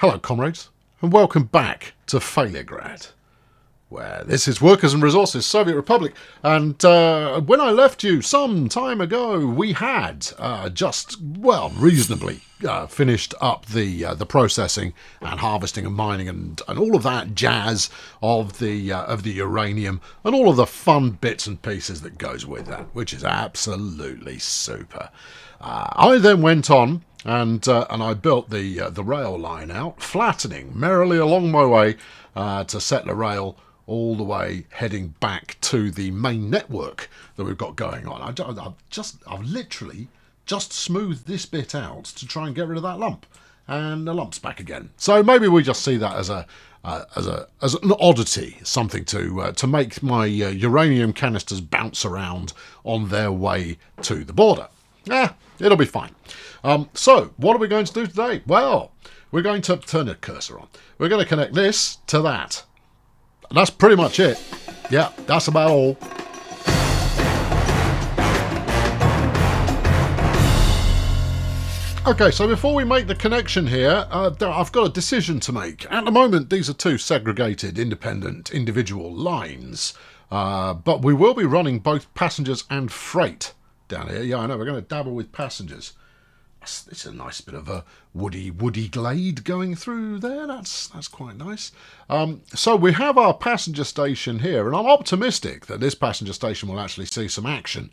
Hello, comrades, and welcome back to Failurgrad, where this is Workers and Resources, Soviet Republic. And when I left you some time ago, we had reasonably finished up the processing and harvesting and mining and all of that jazz of the uranium and all of the fun bits and pieces that goes with that, which is absolutely super. I then went on and I built the rail line out, flattening merrily along my way to set the rail all the way heading back to the main network that we've got going on. I've literally just smoothed this bit out to try and get rid of that lump, and the lump's back again. So maybe we just see that as an oddity, something to make my uranium canisters bounce around on their way to the border. It'll be fine. So, what are we going to do today? Well, we're going to turn the cursor on. We're going to connect this to that. And that's pretty much it. Yeah, that's about all. Okay, so before we make the connection here, I've got a decision to make. At the moment, these are two segregated, independent, individual lines. But we will be running both passengers and freight down here. Yeah, I know, we're going to dabble with passengers. It's a nice bit of a woody glade going through there. That's quite nice. So we have our passenger station here, and I'm optimistic that this passenger station will actually see some action.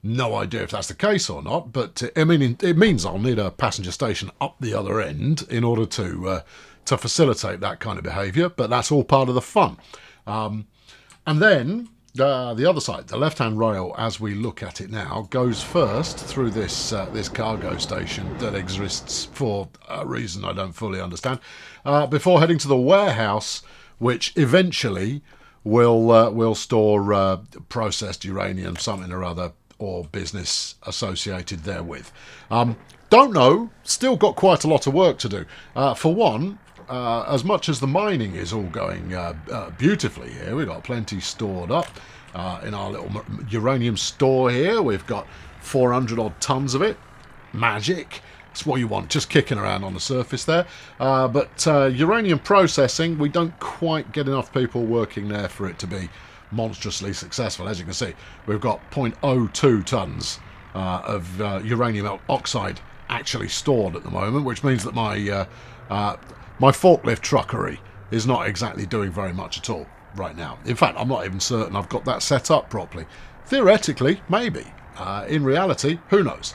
No idea if that's the case or not, but it means I'll need a passenger station up the other end in order to facilitate that kind of behaviour. But that's all part of the fun. And then the other side, the left-hand rail, as we look at it now, goes first through this cargo station that exists for a reason I don't fully understand, before heading to the warehouse, which eventually will store processed uranium, something or other, or business associated therewith. Don't know. Still got quite a lot of work to do. For one, as much as the mining is all going beautifully here, we've got plenty stored up in our little uranium store here. We've got 400 odd tons of it. Magic. That's what you want, just kicking around on the surface there. But uranium processing, we don't quite get enough people working there for it to be monstrously successful. As you can see, we've got 0.02 tons of uranium oxide actually stored at the moment, which means that my forklift truckery is not exactly doing very much at all right now. In fact, I'm not even certain I've got that set up properly. Theoretically, maybe. In reality, who knows?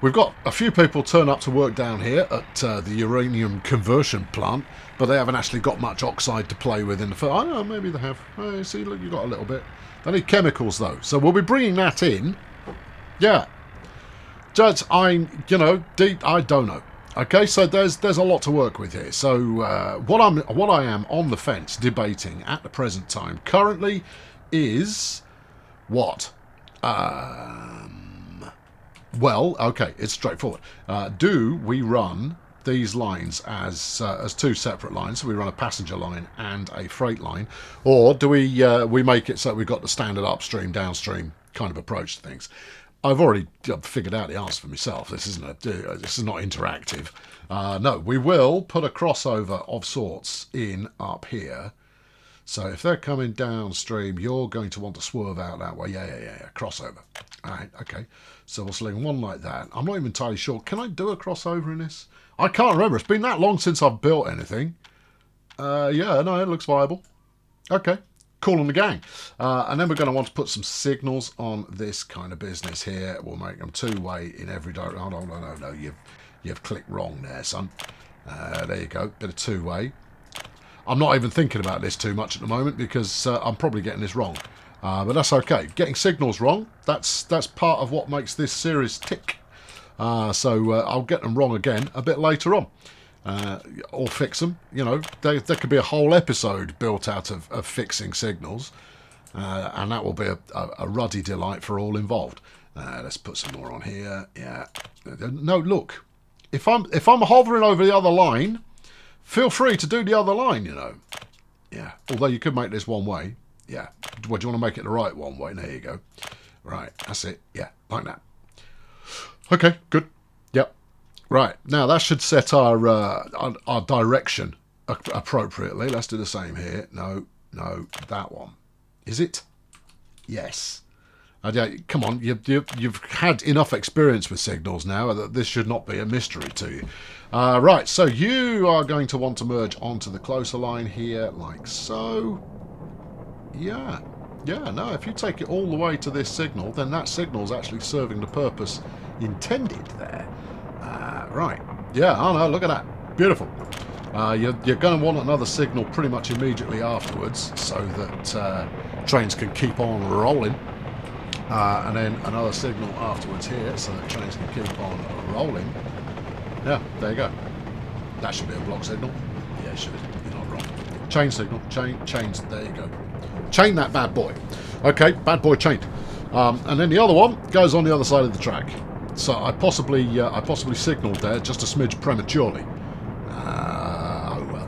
We've got a few people turn up to work down here at the uranium conversion plant, but they haven't actually got much oxide to play with in the first. I don't know, maybe they have. See, look, you've got a little bit. They need chemicals, though. So we'll be bringing that in. Yeah. Just, I don't know. Okay, so there's a lot to work with here. So what I am on the fence debating at the present time currently is what? Well, okay, it's straightforward. Do we run these lines as two separate lines? So we run a passenger line and a freight line, or do we make it so we've got the standard upstream, downstream kind of approach to things? I've already figured out the answer for myself. This is not interactive. No, we will put a crossover of sorts in up here. So if they're coming downstream, you're going to want to swerve out that way. Yeah. Crossover. All right, okay. So we'll sling one like that. I'm not even entirely sure. Can I do a crossover in this? I can't remember. It's been that long since I've built anything. Yeah, no, it looks viable. Okay. Cool on the gang. And then we're going to want to put some signals on this kind of business here. We'll make them two-way in every direction. Oh, no. You've clicked wrong there, son. There you go. Bit of two-way. I'm not even thinking about this too much at the moment because I'm probably getting this wrong. But that's okay. Getting signals wrong, that's part of what makes this series tick. So I'll get them wrong again a bit later on. Or fix them. There could be a whole episode built out of fixing signals. And that will be a ruddy delight for all involved. Let's put some more on here. Yeah. No, look. If I'm hovering over the other line, feel free to do the other line, Yeah. Although you could make this one way. Yeah. Well, do you want to make it the right one way? There you go. Right. That's it. Yeah. Like that. Okay. Good. Yep. Right, now that should set our direction appropriately. Let's do the same here. No, no, that one. Is it? Yes. Come on, you've had enough experience with signals now that this should not be a mystery to you. Right, so you are going to want to merge onto the closer line here, like so. Yeah, no, if you take it all the way to this signal, then that signal's actually serving the purpose intended there. Right, yeah, oh no, look at that. Beautiful. You're going to want another signal pretty much immediately afterwards so that trains can keep on rolling. And then another signal afterwards here so that trains can keep on rolling. Yeah, there you go. That should be a block signal. Yeah, it should. You're not wrong. Chain signal. Chains. There you go. Chain that bad boy. Okay, bad boy chained. And then the other one goes on the other side of the track. So I possibly signalled there just a smidge prematurely. Oh well.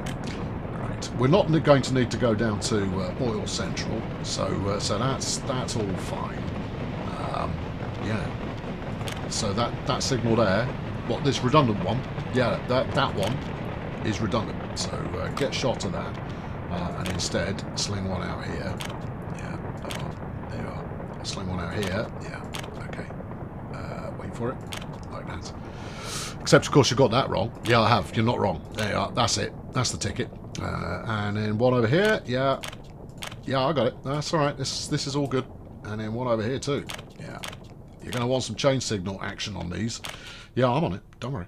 Right. We're not going to need to go down to Oil Central, so that's all fine. Yeah. So that signal there, what, this redundant one? Yeah, that one is redundant. So get shot of that, and instead sling one out here. Yeah. There you are. Sling one out here. Yeah. Okay. Wait for it. Like that. Except, of course, you got that wrong. Yeah, I have. You're not wrong. There you are. That's it. That's the ticket. And then one over here. Yeah. Yeah, I got it. That's all right. This is all good. And then one over here too. Yeah. You're going to want some chain signal action on these. Yeah, I'm on it. Don't worry.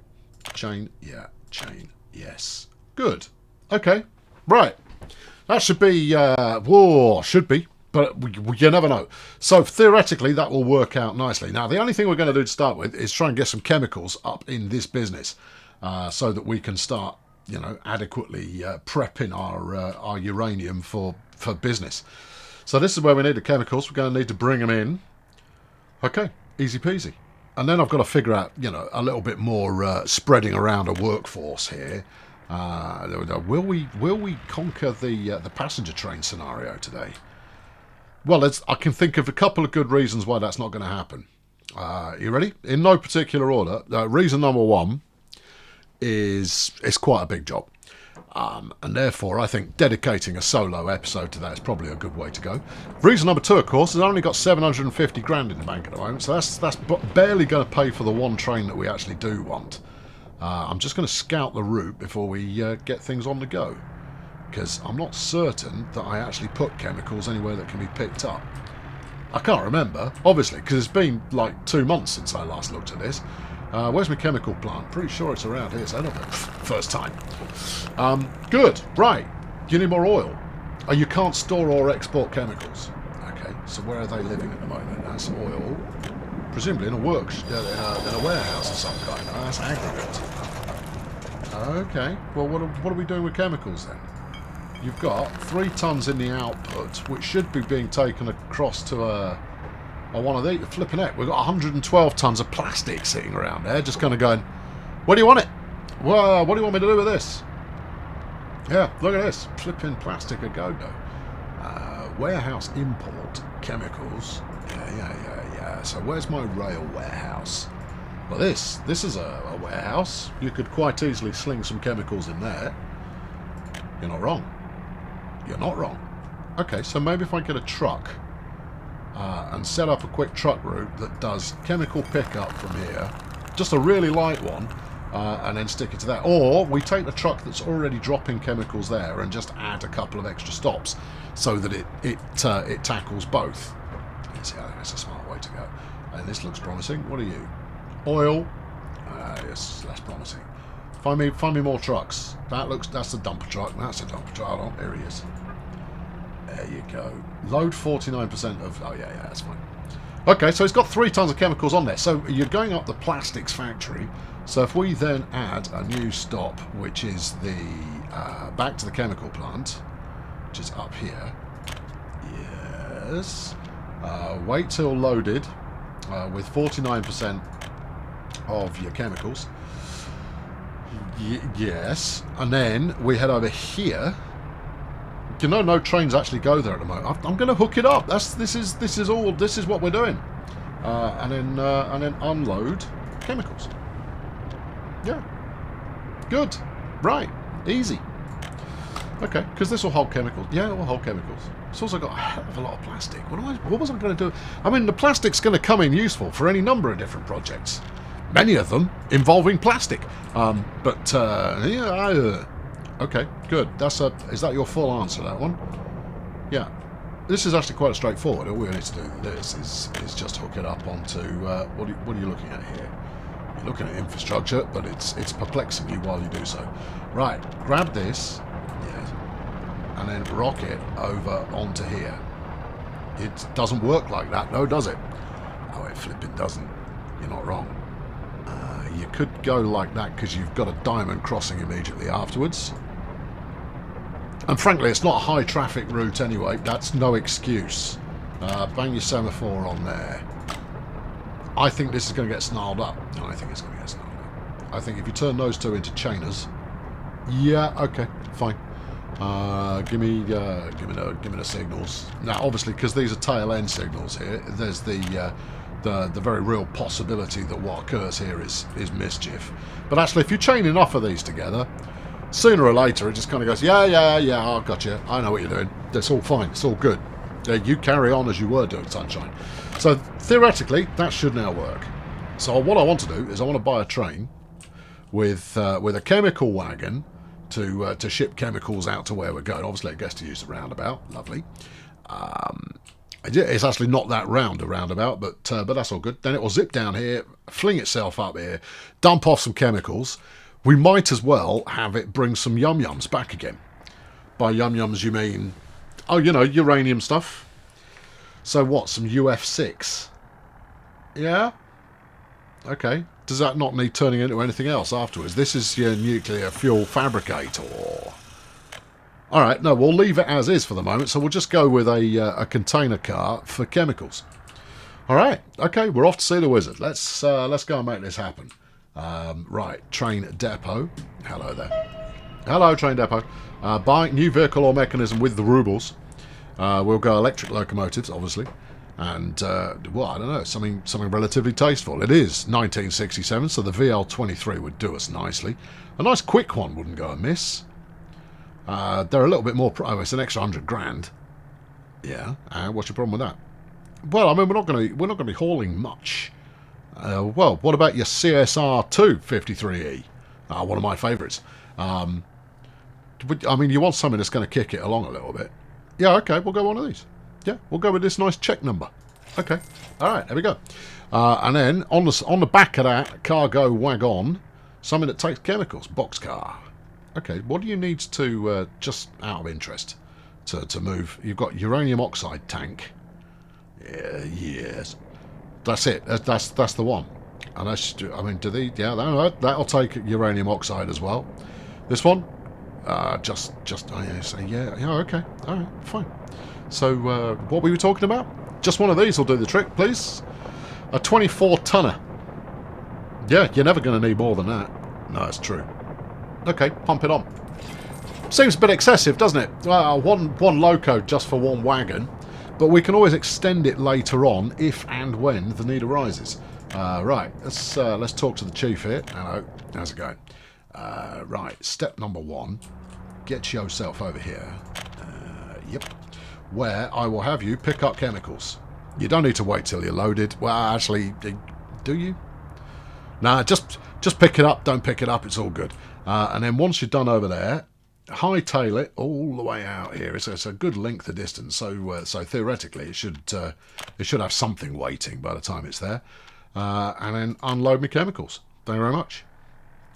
Chain. Yeah. Chain. Yes. Good. Okay. Right. That should be... whoa, should be. But you never know. So theoretically, that will work out nicely. Now, the only thing we're going to do to start with is try and get some chemicals up in this business so that we can start, adequately prepping our uranium for business. So this is where we need the chemicals. We're going to need to bring them in. Okay, easy peasy. And then I've got to figure out, a little bit more spreading around a workforce here. Will we conquer the passenger train scenario today? Well, I can think of a couple of good reasons why that's not going to happen. You ready? In no particular order. Reason number one is it's quite a big job. And therefore, I think dedicating a solo episode to that is probably a good way to go. Reason number two, of course, is I only got 750 grand in the bank at the moment, so that's barely going to pay for the one train that we actually do want. I'm just going to scout the route before we get things on the go, because I'm not certain that I actually put chemicals anywhere that can be picked up. I can't remember, obviously, because it's been like 2 months since I last looked at this. Where's my chemical plant? Pretty sure it's around here, so I don't know. First time. Good. Right. You need more oil. You can't store or export chemicals. Okay, so where are they living at the moment? That's oil. Presumably in a in a warehouse of some kind. Oh, that's aggregate. Okay. Well, what are we doing with chemicals then? You've got 3 tons in the output, which should be being taken across to one of these. Flipping heck, we've got 112 tons of plastic sitting around there, just kind of going, where do you want it? Well, what do you want me to do with this? Yeah, look at this. Flipping plastic a go-go. Warehouse import chemicals. Yeah. So where's my rail warehouse? Well, this is a warehouse. You could quite easily sling some chemicals in there. You're not wrong. You're not wrong. Okay, so maybe if I get a truck and set up a quick truck route that does chemical pickup from here, just a really light one, and then stick it to that. Or we take the truck that's already dropping chemicals there and just add a couple of extra stops so that it tackles both. See, I think that's a smart way to go. And this looks promising. What are you? Oil. Yes, less promising. Find me more trucks. That's a dumper truck. That's a dumper truck. Hold on, there he is. There you go. Load 49% of... Oh, yeah, that's fine. Okay, so it's got 3 tons of chemicals on there. So you're going up the plastics factory. So if we then add a new stop, which is the back to the chemical plant, which is up here. Yes. Wait till loaded with 49% of your chemicals. Yes. And then we head over here. No trains actually go there at the moment. I'm going to hook it up. This is what we're doing. And then unload chemicals. Yeah. Good. Right. Easy. Okay, because this will hold chemicals. Yeah, it will hold chemicals. It's also got a hell of a lot of plastic. What was I going to do? I mean, the plastic's going to come in useful for any number of different projects. Many of them involving plastic. Okay, good. Is that your full answer, that one? Yeah. This is actually quite straightforward. All we need to do with this is just hook it up onto... what are you looking at here? You're looking at infrastructure, but it's perplexing you while you do so. Right, grab this, yes, and then rock it over onto here. It doesn't work like that, no, does it? Oh, it flipping doesn't. You're not wrong. You could go like that because you've got a diamond crossing immediately afterwards. And frankly, it's not a high traffic route anyway. That's no excuse. Bang your semaphore on there. I think this is going to get snarled up. I think it's going to get snarled up. I think if you turn those two into chainers, yeah, okay, fine. Give me the signals. Now, obviously, because these are tail end signals here, there's the very real possibility that what occurs here is mischief. But actually, if you chain enough of these together, sooner or later it just kind of goes, yeah, I got you. I know what you're doing. It's all fine. It's all good. You carry on as you were doing, sunshine. So theoretically, that should now work. So what I want to do is I want to buy a train with a chemical wagon to ship chemicals out to where we're going. Obviously, it gets to use the roundabout. Lovely. It's actually not that round a roundabout, but that's all good. Then it will zip down here, fling itself up here, dump off some chemicals. We might as well have it bring some yum-yums back again. By yum-yums, you mean, oh, you know, uranium stuff. So what, some UF6? Yeah? Okay. Does that not need turning into anything else afterwards? This is your nuclear fuel fabricator. Alright, no, we'll leave it as is for the moment, so we'll just go with a container car for chemicals. Alright, okay, we're off to see the wizard. Let's go and make this happen. Right, train depot. Hello there. Hello, train depot. Buy new vehicle or mechanism with the rubles. We'll go electric locomotives, obviously. And, well, I don't know, something relatively tasteful. It is 1967, so the VL23 would do us nicely. A nice quick one wouldn't go amiss. They're a little bit more... Oh, it's an extra 100 grand. Yeah, what's your problem with that? Well, I mean, we're not going to be hauling much. Well, what about your CSR2 53E? One of my favourites. I mean, you want something that's going to kick it along a little bit. Yeah, okay, we'll go one of these. Yeah, we'll go with this nice check number. Okay, all right, there we go. And then on the back of that cargo wagon, something that takes chemicals, boxcar. Okay, what do you need to just out of interest to move? You've got uranium oxide tank. Yeah, yes, that's it. That's the one. And I mean, do they? Yeah, that'll take uranium oxide as well. This one, just oh, yeah, okay, all right, fine. So, what were we talking about? Just one of these will do the trick, please. A 24-tonner. Yeah, you're never going to need more than that. No, it's true. Okay, pump it on. Seems a bit excessive, doesn't it? One loco just for one wagon. But we can always extend it later on, if and when the need arises. Right, let's talk to the chief here. Hello, how's it going? Right, step number 1. Get yourself over here. Yep. Where I will have you pick up chemicals. You don't need to wait till you're loaded. Well, actually, do you? Nah, just pick it up. Don't pick it up. It's all good. And then once you're done over there, hightail it all the way out here. It's a good length of distance. So theoretically, it should have something waiting by the time it's there. And then unload me chemicals. Thank you very much.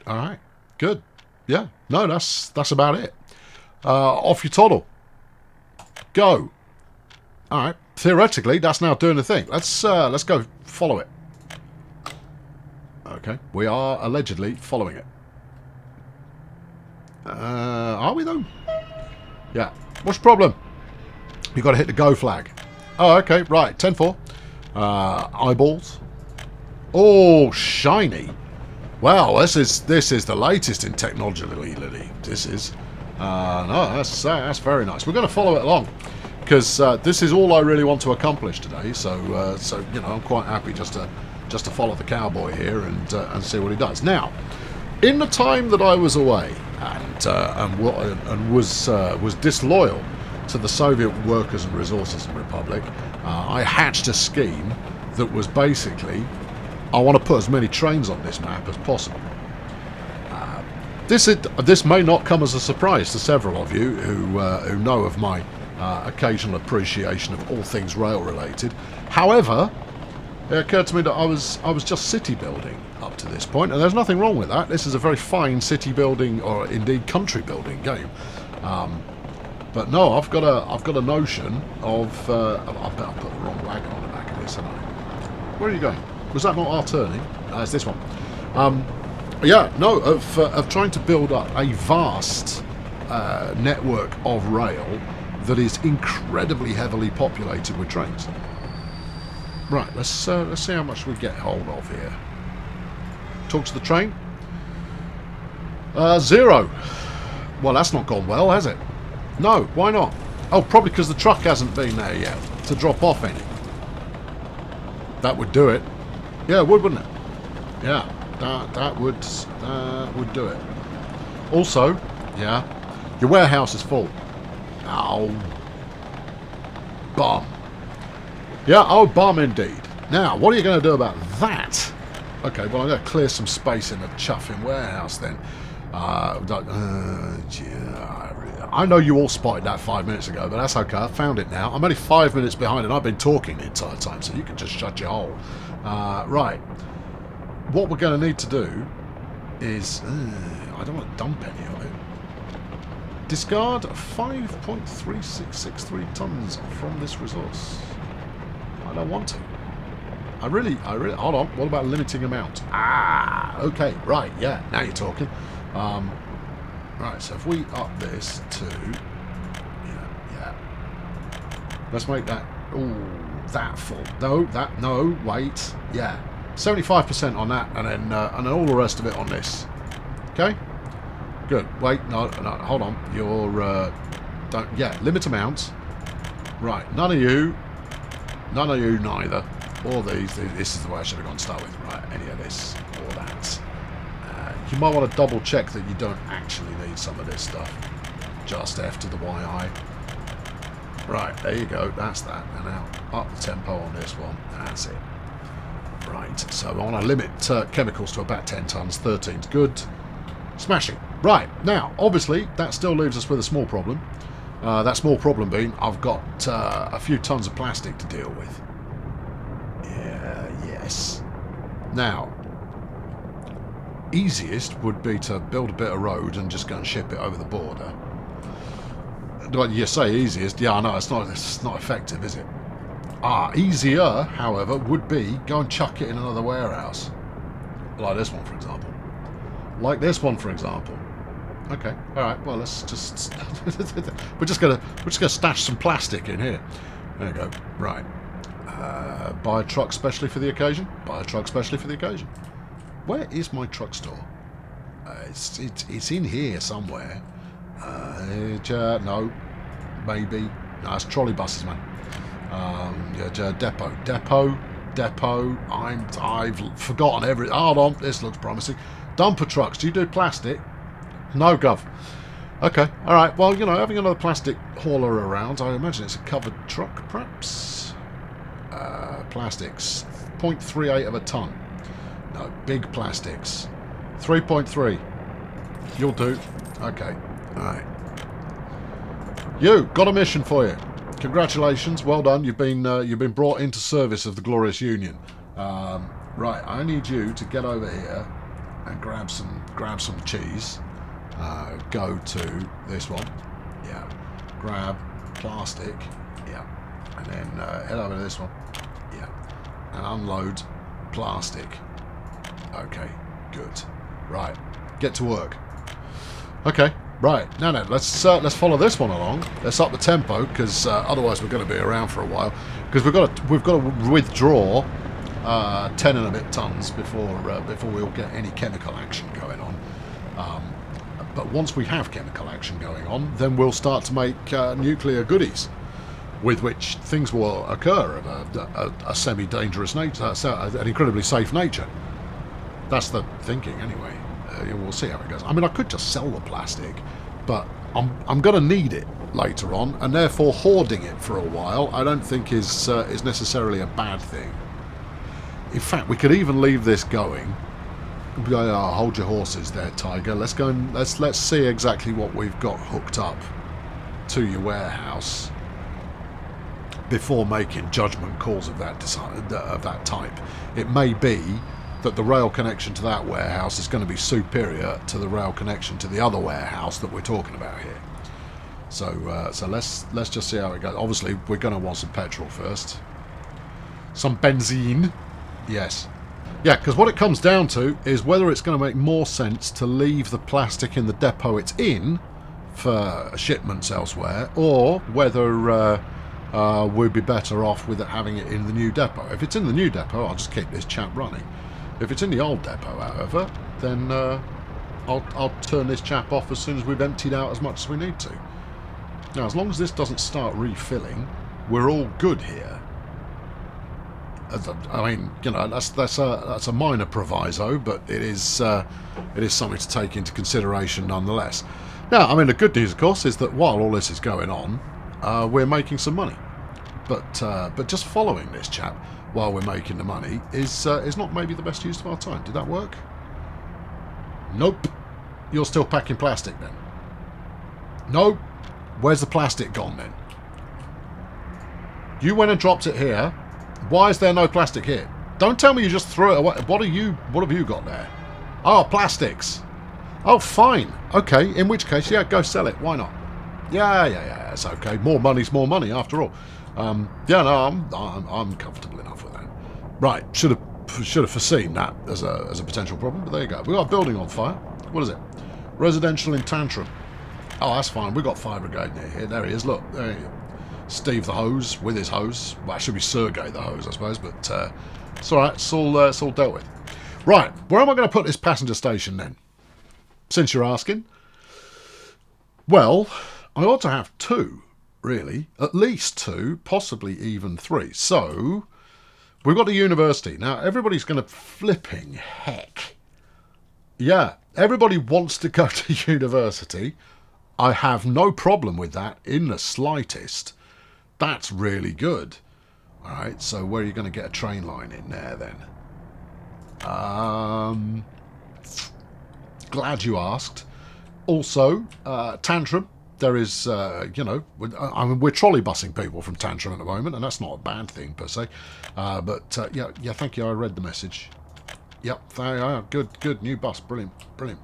All right. Good. Yeah. No, that's about it. Off you toddle. Go. All right. Theoretically, that's now doing the thing. Let's go follow it. Okay. We are allegedly following it. Are we though? Yeah. What's the problem? You got to hit the go flag. Oh, okay. Right. 10-4. Eyeballs. Oh, shiny. Wow. This is the latest in technology, Lily. This is. No, that's very nice. We're going to follow it along because this is all I really want to accomplish today. So you know, I'm quite happy just to follow the cowboy here and see what he does. Now, In the time that I was away and was disloyal to the Soviet Workers and Resources Republic, I hatched a scheme that was basically, I want to put as many trains on this map as possible. This may not come as a surprise to several of you who know of my occasional appreciation of all things rail related. However, it occurred to me that I was just city building up to this point, and there's nothing wrong with that. This is a very fine city building, or indeed country building game. But no, I've got a notion of. I bet I put the wrong wagon on the back of this, haven't I? Where are you going? Was that not our turning? No, it's this one. Yeah, no, of trying to build up a vast network of rail that is incredibly heavily populated with trains. Right, let's see how much we get hold of here. Talk to the train. 0. Well, that's not gone well, has it? No, why not? Oh, probably because the truck hasn't been there yet to drop off any. That would do it. Yeah, it would, wouldn't it? Yeah, that would do it. Also, yeah, your warehouse is full. Oh, bum. Yeah, oh, bum indeed. Now, what are you going to do about that? Okay, well, I'm going to clear some space in the chuffing warehouse then. I know you all spotted that 5 minutes ago, but that's okay. I found it now. I'm only 5 minutes behind, and I've been talking the entire time, so you can just shut your hole. Right. What we're going to need to do is... I don't want to dump any of it. Discard 5.3663 tons from this resource. I don't want to. I really... Hold on. What about limiting amount? Ah, okay. Right. Yeah. Now you're talking. Right. So if we up this to... Yeah. Let's make that... Ooh, that full. No, that... No, wait. Yeah. 75% on that, and then all the rest of it on this. Okay? Good. Wait. No. Hold on. You're... don't... Yeah. Limit amount. Right. None of you neither. All these, this is the way I should have gone to start with. Right, any of this or that. You might want to double check that you don't actually need some of this stuff. Just F to the YI. Right, there you go. That's that. And now up the tempo on this one. That's it. Right, so I want to limit chemicals to about 10 tons. 13's good. Smashing. Right, now, obviously, that still leaves us with a small problem. That small problem being, I've got a few tons of plastic to deal with. Yes. Now, easiest would be to build a bit of road and just go and ship it over the border. Well, you say easiest, yeah, I know, it's not effective, is it? Easier, however, would be go and chuck it in another warehouse. Like this one, for example. Okay, alright, well, let's just... we're just gonna stash some plastic in here. There you go. Right. Buy a truck specially for the occasion. Where is my truck store? It's in here somewhere. No. Maybe. No, it's trolley buses, man. Depot. I've forgotten every... Hold on, this looks promising. Dumper trucks. Do you do plastic? No, gov. Okay, alright, well, you know, having another plastic hauler around, I imagine it's a covered truck, perhaps? Plastics, 0.38 of a ton. No, big plastics. 3.3. You'll do. Okay, alright. You, got a mission for you. Congratulations, well done. You've been brought into service of the Glorious Union. Right, I need you to get over here and grab some cheese. Go to this one. Yeah. Grab plastic. Yeah. And then head over to this one. Yeah. And unload plastic. Okay. Good. Right. Get to work. Okay. Right. Now, let's follow this one along. Let's up the tempo, because otherwise we're going to be around for a while. Because we've got to withdraw 10 and a bit tons before we'll get any chemical action going on. But once we have chemical action going on, then we'll start to make nuclear goodies, with which things will occur of a semi-dangerous nature, an incredibly safe nature. That's the thinking, anyway. we'll see how it goes. I mean, I could just sell the plastic, but I'm going to need it later on, and therefore hoarding it for a while I don't think is necessarily a bad thing. In fact, we could even leave this going. Hold your horses there, Tiger. Let's go and let's see exactly what we've got hooked up to your warehouse before making judgment calls of that type. It may be that the rail connection to that warehouse is going to be superior to the rail connection to the other warehouse that we're talking about here. So let's just see how it goes. Obviously, we're going to want some petrol first. Some benzene. Yes. Yeah, because what it comes down to is whether it's going to make more sense to leave the plastic in the depot it's in for shipments elsewhere, or whether we'd be better off with having it in the new depot. If it's in the new depot, I'll just keep this chap running. If it's in the old depot, however, then I'll turn this chap off as soon as we've emptied out as much as we need to. Now, as long as this doesn't start refilling, we're all good here. I mean, you know, that's a minor proviso, but it is something to take into consideration nonetheless. Now, I mean, the good news, of course, is that while all this is going on, we're making some money. But just following this chap while we're making the money is not maybe the best use of our time. Did that work? Nope. You're still packing plastic then? Nope. Where's the plastic gone then? You went and dropped it here. Why is there no plastic here? Don't tell me you just threw it away. What have you got there? Oh, plastics. Oh, fine. Okay, in which case, yeah, go sell it. Why not? Yeah, it's okay. More money's more money, after all. Yeah, no, I'm comfortable enough with that. Right, should have foreseen that as a potential problem, but there you go. We got a building on fire. What is it? Residential in Tantrum. Oh, that's fine. We got fire brigade near here. There he is. Look, there he is. Steve the hose with his hose. Well, it should be Sergey the hose, I suppose, but it's all right. It's all dealt with. Right, where am I going to put this passenger station then? Since you're asking. Well, I ought to have two, really. At least two, possibly even three. So, we've got a university. Now, everybody's going to flipping heck. Yeah, everybody wants to go to university. I have no problem with that in the slightest. That's really good. Alright, so where are you going to get a train line in there then? Glad you asked. Also, Tantrum. There is, you know, I mean, we're trolley busing people from Tantrum at the moment, and that's not a bad thing per se. Yeah, thank you. I read the message. Yep, good new bus, brilliant,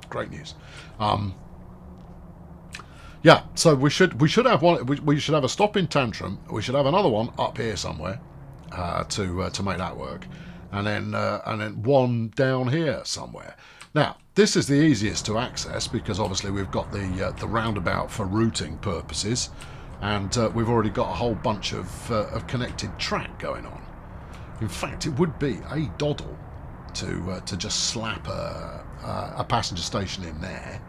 great news. Yeah, so we should have one. We should have a stop in Tantrum. We should have another one up here somewhere to make that work, and then one down here somewhere. Now, this is the easiest to access because obviously we've got the roundabout for routing purposes, and we've already got a whole bunch of connected track going on. In fact, it would be a doddle to just slap a passenger station in there.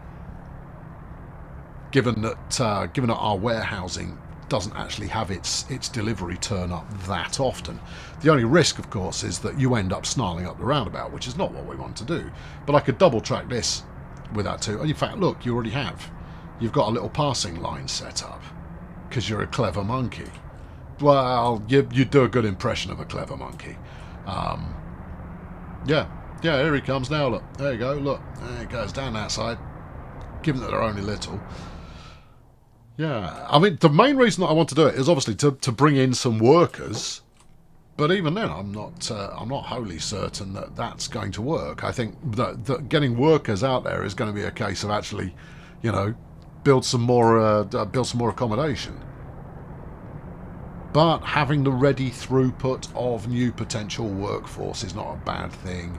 Given that our warehousing doesn't actually have its delivery turn up that often. The only risk, of course, is that you end up snarling up the roundabout, which is not what we want to do. But I could double track this with that too. And in fact, look, you already have. You've got a little passing line set up because you're a clever monkey. Well, you do a good impression of a clever monkey. Yeah, here he comes now. Look, there you go. Look, there it goes down that side. Given that they're only little. Yeah, I mean, the main reason that I want to do it is obviously to bring in some workers, but even then, I'm not wholly certain that that's going to work. I think that getting workers out there is going to be a case of actually, you know, build some more accommodation. But having the ready throughput of new potential workforce is not a bad thing.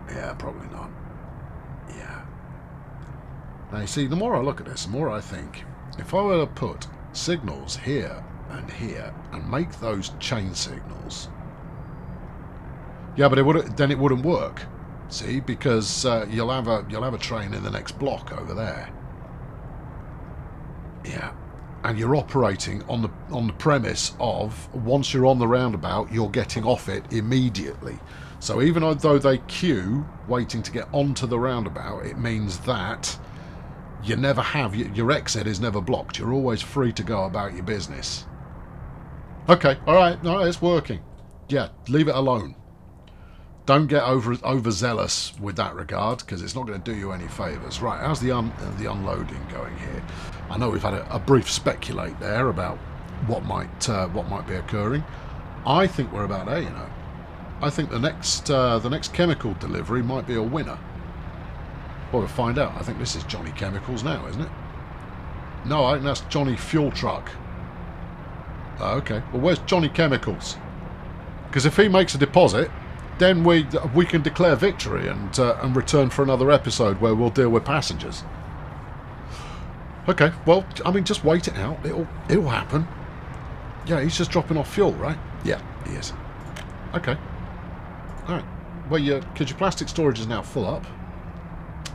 Yeah, probably not. Yeah. Now, you see, the more I look at this, the more I think, if I were to put signals here and make those chain signals, yeah, but it wouldn't work. See, because you'll have a train in the next block over there. Yeah, and you're operating on the premise of once you're on the roundabout, you're getting off it immediately. So even though they queue waiting to get onto the roundabout, it means that you never have... Your exit is never blocked. You're always free to go about your business. Okay, alright, it's working. Yeah, leave it alone. Don't get overzealous with that regard, because it's not going to do you any favours. Right, how's the unloading going here? I know we've had a brief speculate there about what might be occurring. I think we're about there, you know. I think the next chemical delivery might be a winner. Well, we'll find out. I think this is Johnny Chemicals now, isn't it? No, I think that's Johnny Fuel Truck. Okay, well, where's Johnny Chemicals? Because if he makes a deposit, then we can declare victory and return for another episode where we'll deal with passengers. Okay, well, I mean, just wait it out. It'll happen. Yeah, he's just dropping off fuel, right? Yeah, he is. Okay. All right. Well, because your plastic storage is now full up.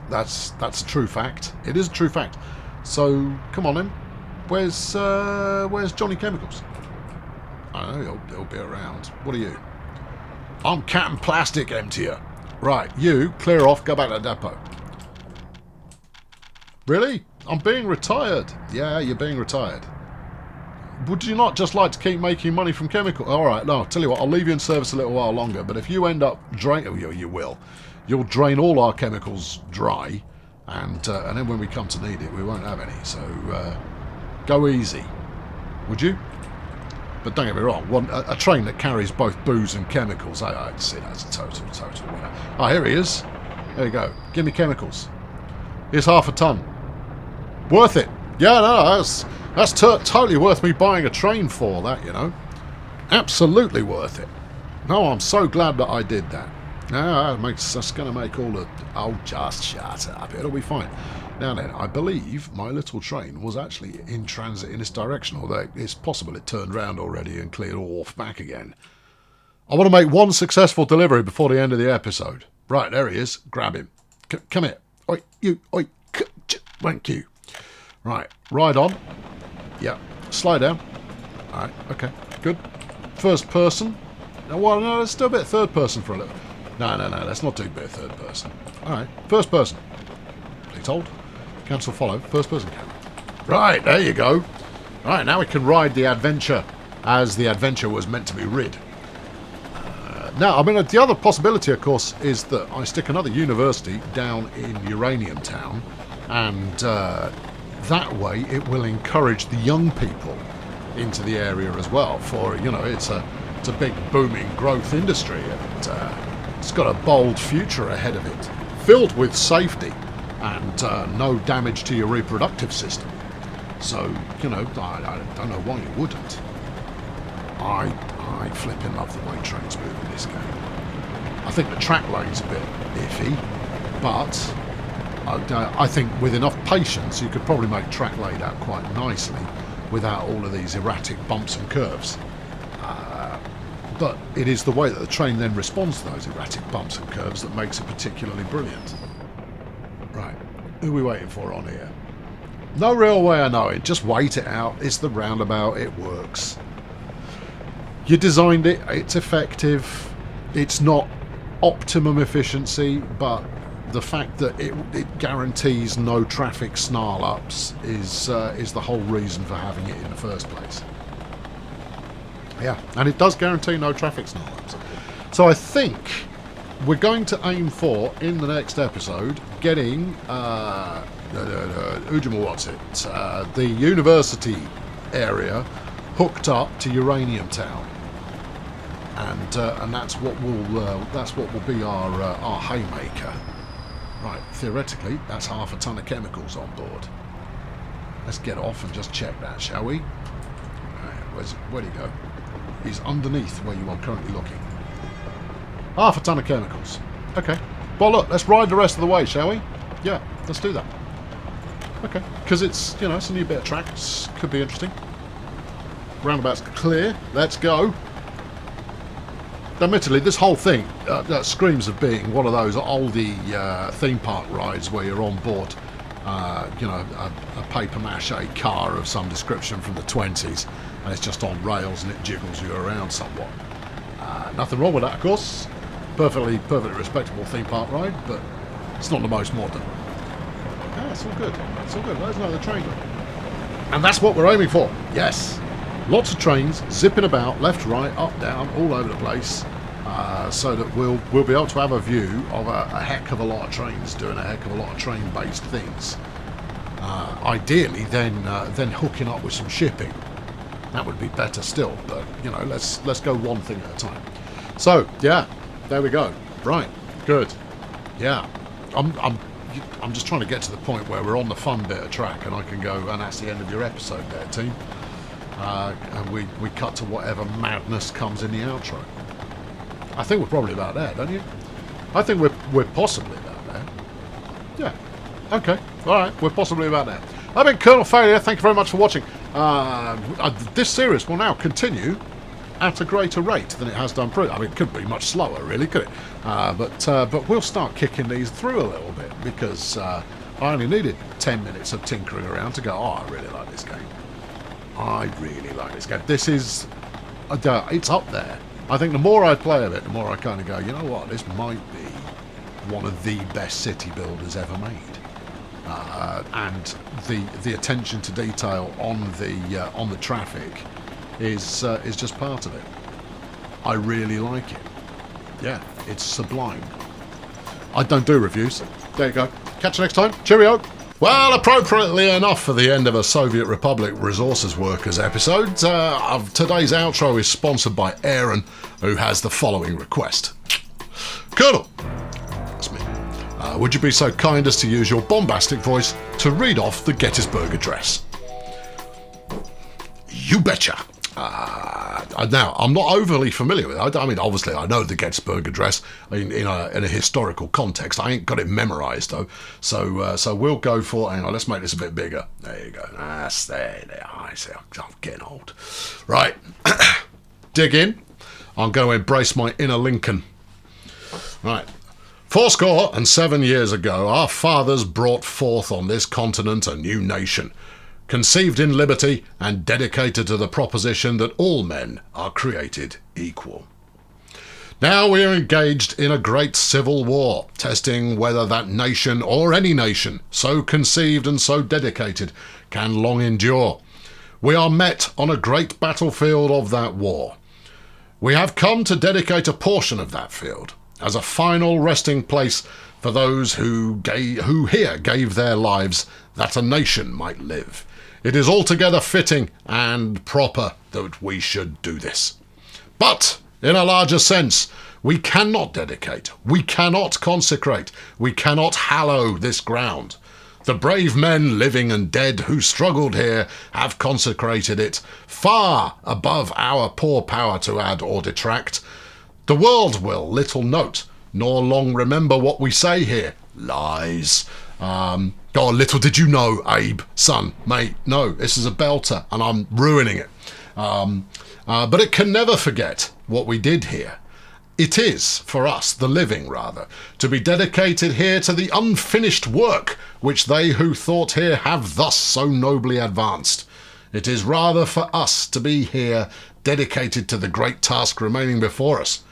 That's a true fact. It is a true fact. So come on, then. Where's Johnny Chemicals? I don't know. He'll be around. What are you? I'm Captain Plastic Emptier. Right, you clear off. Go back to the depot. Really? I'm being retired. Yeah, you're being retired. Would you not just like to keep making money from chemical? All right, no, I'll tell you what, I'll leave you in service a little while longer, but if you end up draining... You will. You'll drain all our chemicals dry, and then when we come to need it, we won't have any. So, go easy. Would you? But don't get me wrong, a train that carries both booze and chemicals, I'd see that's a total winner. Oh, here he is. There you go. Give me chemicals. Here's half a ton. Worth it. Yeah, no, that's totally worth me buying a train for, that, you know. Absolutely worth it. No, I'm so glad that I did that. Now, that's going to make all the... Oh, just shut up. It'll be fine. Now then, I believe my little train was actually in transit in this direction, although it's possible it turned round already and cleared off back again. I want to make one successful delivery before the end of the episode. Right, there he is. Grab him. Come here. Oi, you. Oi. Thank you. Right, ride on. Yeah, slide down. Alright, okay, good. First person. Well, no, let's do a bit of third person for a little. No, let's not do a bit of third person. Alright, first person. Please hold. Cancel follow. First person camera. Right, there you go. Right, now we can ride the adventure as the adventure was meant to be rid. Now, I mean, the other possibility, of course, is that I stick another university down in Uraniumtown, and that way it will encourage the young people into the area as well. For, you know, it's a big booming growth industry, and it's got a bold future ahead of it, filled with safety and no damage to your reproductive system. So, you know, I don't know why you wouldn't. I flipping love the way trains move in this game. I think the track lane's a bit iffy, but I think with enough patience you could probably make track laid out quite nicely without all of these erratic bumps and curves. But it is the way that the train then responds to those erratic bumps and curves that makes it particularly brilliant. Right, who are we waiting for on here? No real way of knowing, just wait it out. It's the roundabout, it works. You designed it, it's effective. It's not optimum efficiency, but the fact that it guarantees no traffic snarl-ups is the whole reason for having it in the first place. Yeah, and it does guarantee no traffic snarl-ups. So I think we're going to aim for, in the next episode, getting the university area hooked up to Uraniumtown, and that's what will be our haymaker. Right, theoretically, that's half a ton of chemicals on board. Let's get off and just check that, shall we? Right, where'd he go? He's underneath where you are currently looking. Half a ton of chemicals. Okay. Well, look, let's ride the rest of the way, shall we? Yeah, let's do that. Okay, because it's, you know, it's a new bit of track. Could be interesting. Roundabout's clear. Let's go. Admittedly, this whole thing that screams of being one of those oldie theme park rides where you're on board, you know, a paper mache car of some description from the 20s, and it's just on rails and it jiggles you around somewhat. Nothing wrong with that, of course, perfectly respectable theme park ride, but it's not the most modern. Yeah, it's all good. It's all good. There's another train. And that's what we're aiming for. Yes. Lots of trains zipping about, left, right, up, down, all over the place, so that we'll be able to have a view of a heck of a lot of trains doing a heck of a lot of train-based things. Ideally, then hooking up with some shipping. That would be better still, but you know, let's go one thing at a time. So yeah, there we go. Right, good. Yeah, I'm just trying to get to the point where we're on the fun bit of track, and I can go, and that's the end of your episode there, team. And we cut to whatever madness comes in the outro. I think we're probably about there, don't you? I think we're possibly about there. Yeah. Okay. All right. We're possibly about there. I've been Colonel Failure. Thank you very much for watching. This series will now continue at a greater rate than it has done previously. I mean, it could be much slower, really, could it? But we'll start kicking these through a little bit, because I only needed 10 minutes of tinkering around to go, oh, I really like this game. I really like this game. This is... it's up there. I think the more I play of it, the more I kind of go, you know what, this might be one of the best city builders ever made. And the attention to detail on the traffic is just part of it. I really like it. Yeah, it's sublime. I don't do reviews. There you go. Catch you next time. Cheerio. Well, appropriately enough for the end of a Soviet Republic Resources Workers episode, of today's outro is sponsored by Aaron, who has the following request. Colonel, that's me. Would you be so kind as to use your bombastic voice to read off the Gettysburg Address? You betcha. Now, I'm not overly familiar with it. I mean, obviously, I know the Gettysburg Address in a historical context. I ain't got it memorised, though. So we'll go for... Hang on, let's make this a bit bigger. There you go. That's there. I see. I'm getting old. Right. Dig in. I'm going to embrace my inner Lincoln. Right. 77 years ago, our fathers brought forth on this continent a new nation, conceived in liberty and dedicated to the proposition that all men are created equal. Now we are engaged in a great civil war, testing whether that nation or any nation, so conceived and so dedicated, can long endure. We are met on a great battlefield of that war. We have come to dedicate a portion of that field as a final resting place for those who here gave their lives that a nation might live. It is altogether fitting and proper that we should do this. But, in a larger sense, we cannot dedicate, we cannot consecrate, we cannot hallow this ground. The brave men, living and dead, who struggled here have consecrated it, far above our poor power to add or detract. The world will little note, nor long remember what we say here. Lies. Oh, little did you know, Abe, son, mate. No, this is a belter, and I'm ruining it. But it can never forget what we did here. It is, for us, the living, rather, to be dedicated here to the unfinished work which they who thought here have thus so nobly advanced. It is rather for us to be here dedicated to the great task remaining before us,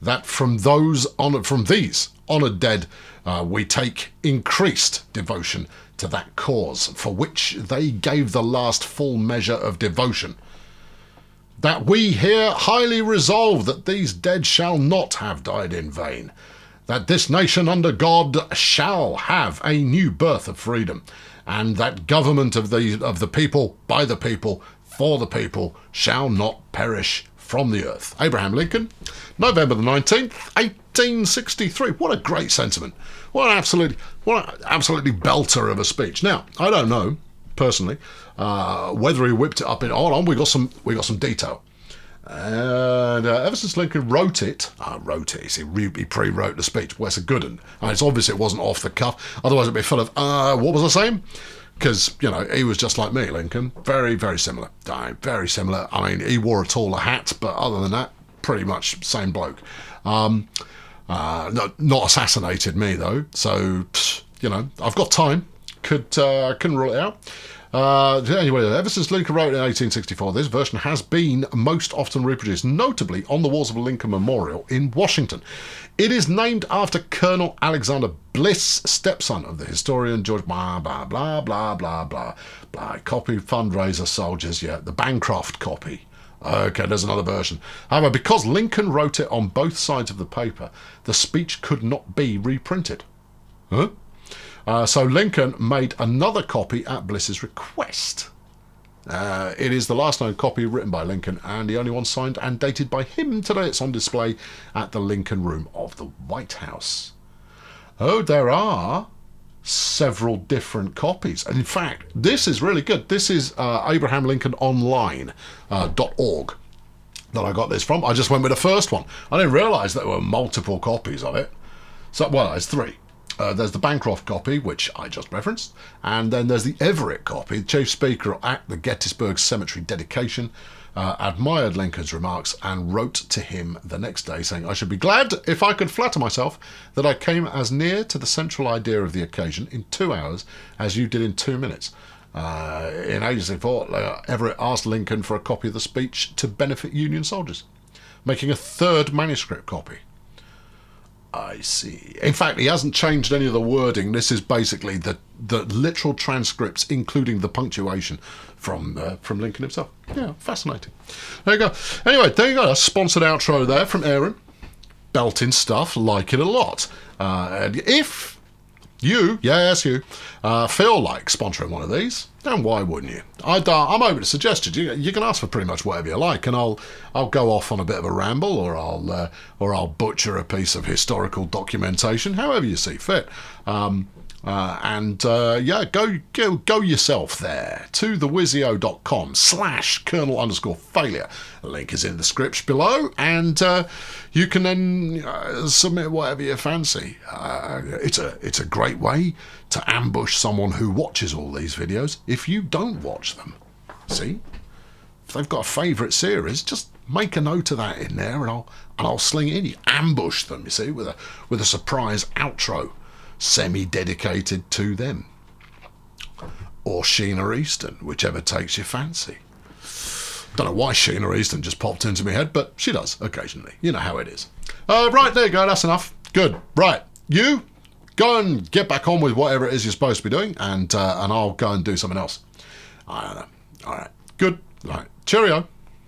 that from these honoured dead we take increased devotion to that cause for which they gave the last full measure of devotion. That we here highly resolve that these dead shall not have died in vain, that this nation under God shall have a new birth of freedom, and that government of the people, by the people, for the people, shall not perish from the earth. Abraham Lincoln, November the 19th, 1863. What a great sentiment. What an absolutely belter of a speech. Now, I don't know, personally, whether he whipped it up in... Hold on, we got some detail. And ever since Lincoln wrote it, he pre-wrote the speech. Well, it's a good one. And it's obvious it wasn't off the cuff. Otherwise it'd be full of, what was I saying? Because, you know, he was just like me, Lincoln. Very, very similar. Very similar. I mean, he wore a taller hat, but other than that, pretty much same bloke. Not assassinated me, though. So, you know, I've got time. couldn't rule it out. Anyway, ever since Lincoln wrote in 1864, this version has been most often reproduced, notably on the walls of Lincoln Memorial in Washington. It is named after Colonel Alexander Bliss, stepson of the historian George blah, blah, blah, blah, blah, blah, blah. Copy, fundraiser, soldiers, yeah, the Bancroft copy. Okay, there's another version. However, because Lincoln wrote it on both sides of the paper, the speech could not be reprinted. Huh? So Lincoln made another copy at Bliss's request. It is the last known copy written by Lincoln and the only one signed and dated by him. Today it's on display at the Lincoln Room of the White House. Oh, there are several different copies. And in fact, this is really good. This is AbrahamLincolnOnline.org that I got this from. I just went with the first one. I didn't realise there were multiple copies of it. So, well, there's three. There's the Bancroft copy, which I just referenced, and then there's the Everett copy. The chief speaker at the Gettysburg Cemetery dedication admired Lincoln's remarks and wrote to him the next day saying, "I should be glad if I could flatter myself that I came as near to the central idea of the occasion in 2 hours as you did in 2 minutes." In 1864, Everett asked Lincoln for a copy of the speech to benefit Union soldiers, making a third manuscript copy. I see. In fact, he hasn't changed any of the wording. This is basically the literal transcripts, including the punctuation from Lincoln himself. Yeah, fascinating. There you go. Anyway, there you go. A sponsored outro there from Aaron. Belting stuff, like it a lot. And if you, yes you, feel like sponsoring one of these, then why wouldn't you? I'm open to suggestions. You can ask for pretty much whatever you like, and I'll go off on a bit of a ramble, or I'll butcher a piece of historical documentation, however you see fit. Yeah, go yourself there to thewizio.com/Colonel_failure. The link is in the script below, and you can then submit whatever you fancy. It's a great way to ambush someone who watches all these videos if you don't watch them. See? If they've got a favourite series, just make a note of that in there, and I'll sling it in. You ambush them, you see, with a surprise outro, semi-dedicated to them, or Sheena Easton, whichever takes your fancy. Don't know why Sheena Easton just popped into my head, but she does occasionally. You know how it is. Right, there you go. That's enough. Good. Right, you go and get back on with whatever it is you're supposed to be doing, and I'll go and do something else. I don't know. All right. Good. All right. Cheerio.